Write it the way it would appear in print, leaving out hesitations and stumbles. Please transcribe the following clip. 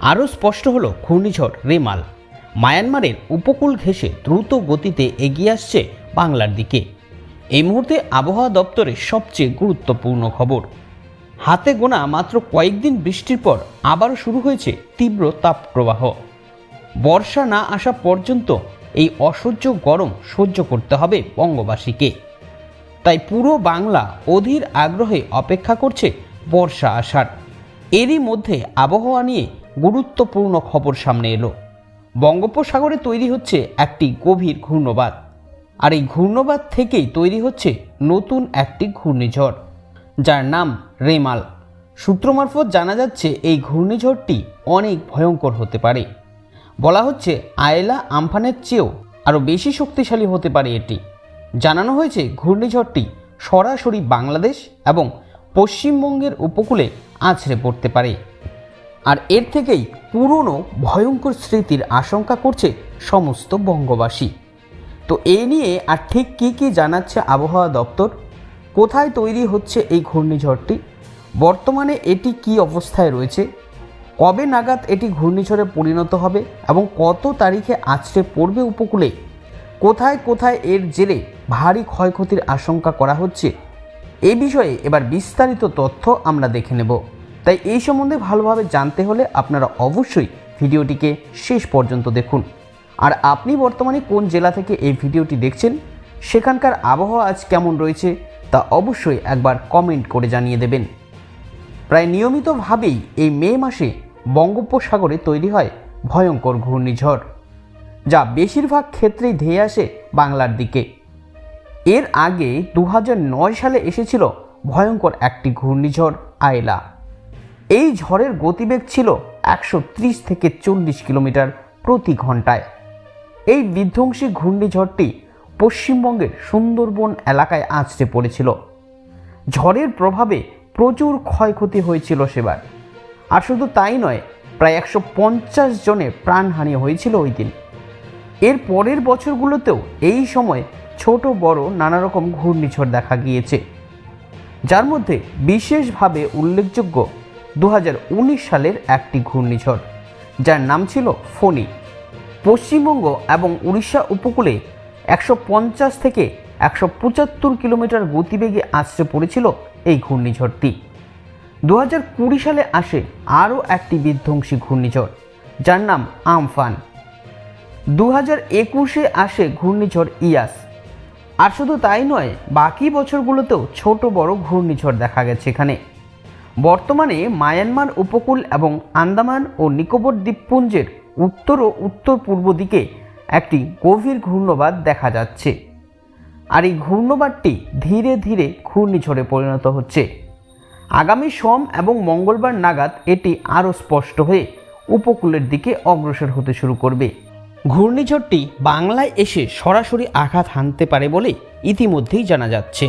আরও স্পষ্ট হলো ঘূর্ণিঝড় রেমাল। মায়ানমারের উপকূল ঘেঁষে দ্রুত গতিতে এগিয়ে আসছে বাংলার দিকে। এই মুহূর্তে আবহাওয়া দপ্তরের সবচেয়ে গুরুত্বপূর্ণ খবর। হাতে গোনা মাত্র কয়েকদিন বৃষ্টির পর আবারও শুরু হয়েছে তীব্র তাপপ্রবাহ। বর্ষা না আসা পর্যন্ত এই অসহ্য গরম সহ্য করতে হবে বঙ্গবাসীকে। তাই পুরো বাংলা অধীর আগ্রহে অপেক্ষা করছে বর্ষা আসার। এরই মধ্যে আবহাওয়া নিয়ে গুরুত্বপূর্ণ খবর সামনে এলো। বঙ্গোপসাগরে তৈরি হচ্ছে একটি গভীর ঘূর্ণবাত, আর এই ঘূর্ণবাত থেকেই তৈরি হচ্ছে নতুন একটি ঘূর্ণিঝড়, যার নাম রেমাল। সূত্র মারফত জানা যাচ্ছে এই ঘূর্ণিঝড়টি অনেক ভয়ঙ্কর হতে পারে। বলা হচ্ছে আয়লা আমফানের চেয়েও আরও বেশি শক্তিশালী হতে পারে এটি। জানানো হয়েছে ঘূর্ণিঝড়টি সরাসরি বাংলাদেশ এবং পশ্চিমবঙ্গের উপকূলে আছড়ে পড়তে পারে। আর এর থেকেই পুরনো ভয়ঙ্কর স্মৃতির আশঙ্কা করছে সমস্ত বঙ্গবাসী। তো এ নিয়ে আর ঠিক কী জানাচ্ছে আবহাওয়া দপ্তর, কোথায় তৈরি হচ্ছে এই ঘূর্ণিঝড়টি, বর্তমানে এটি কী অবস্থায় রয়েছে, কবে নাগাদ এটি ঘূর্ণিঝড়ে পরিণত হবে এবং কত তারিখে আছড়ে পড়বে উপকূলে, কোথায় কোথায় এর জেরে ভারী ক্ষয়ক্ষতির আশঙ্কা করা হচ্ছে, এই বিষয়ে এবার বিস্তারিত তথ্য আমরা দেখে নেব। তাই এই সম্বন্ধে ভালোভাবে জানতে হলে আপনারা অবশ্যই ভিডিওটিকে শেষ পর্যন্ত দেখুন। আর আপনি বর্তমানে কোন জেলা থেকে এই ভিডিওটি দেখছেন, সেখানকার আবহাওয়া আজ কেমন রয়েছে তা অবশ্যই একবার কমেন্ট করে জানিয়ে দেবেন। প্রায় নিয়মিতভাবেই এই মে মাসে বঙ্গোপসাগরে তৈরি হয় ভয়ঙ্কর ঘূর্ণিঝড়, যা বেশিরভাগ ক্ষেত্রেই ধেয়ে আসে বাংলার দিকে। এর আগে 2009 সালে এসেছিল ভয়ঙ্কর একটি ঘূর্ণিঝড় আয়লা। এই ঝড়ের গতিবেগ ছিল 130 থেকে 40 কিলোমিটার প্রতি ঘন্টায়। এই বিধ্বংসী ঘূর্ণিঝড়টি পশ্চিমবঙ্গের সুন্দরবন এলাকায় আছড়ে পড়েছিল। ঝড়ের প্রভাবে প্রচুর ক্ষয়ক্ষতি হয়েছিল সেবার। আর শুধু তাই নয়, প্রায় 150 জনের প্রাণহানি হয়েছিল ওই দিন। এর পরের বছরগুলোতেও এই সময় ছোট বড় নানা রকম ঘূর্ণিঝড় দেখা গিয়েছে, যার মধ্যে বিশেষভাবে উল্লেখযোগ্য 2019 সালের একটি ঘূর্ণিঝড়, যার নাম ছিল ফণী। পশ্চিমবঙ্গ এবং উড়িষ্যা উপকূলে 150 থেকে 175 কিলোমিটার গতিবেগে আছড়ে পড়েছিল এই ঘূর্ণিঝড়টি। 2020 সালে আসে আরও একটি বিধ্বংসী ঘূর্ণিঝড়, যার নাম আমফান। 2021-এ আসে ঘূর্ণিঝড় ইয়াস। আর শুধু তাই নয়, বাকি বছরগুলোতেও ছোট বড় ঘূর্ণিঝড় দেখা গেছে এখানে। বর্তমানে মায়ানমার উপকূল এবং আন্দামান ও নিকোবর দ্বীপপুঞ্জের উত্তর ও উত্তর পূর্ব দিকে একটি গভীর ঘূর্ণবাত দেখা যাচ্ছে। আর এই ঘূর্ণবাতটি ধীরে ধীরে ঘূর্ণিঝড়ে পরিণত হচ্ছে। আগামী সোম এবং মঙ্গলবার নাগাদ এটি আরও স্পষ্ট হয়ে উপকূলের দিকে অগ্রসর হতে শুরু করবে। ঘূর্ণিঝড়টি বাংলায় এসে সরাসরি আঘাত হানতে পারে বলে ইতিমধ্যেই জানা যাচ্ছে।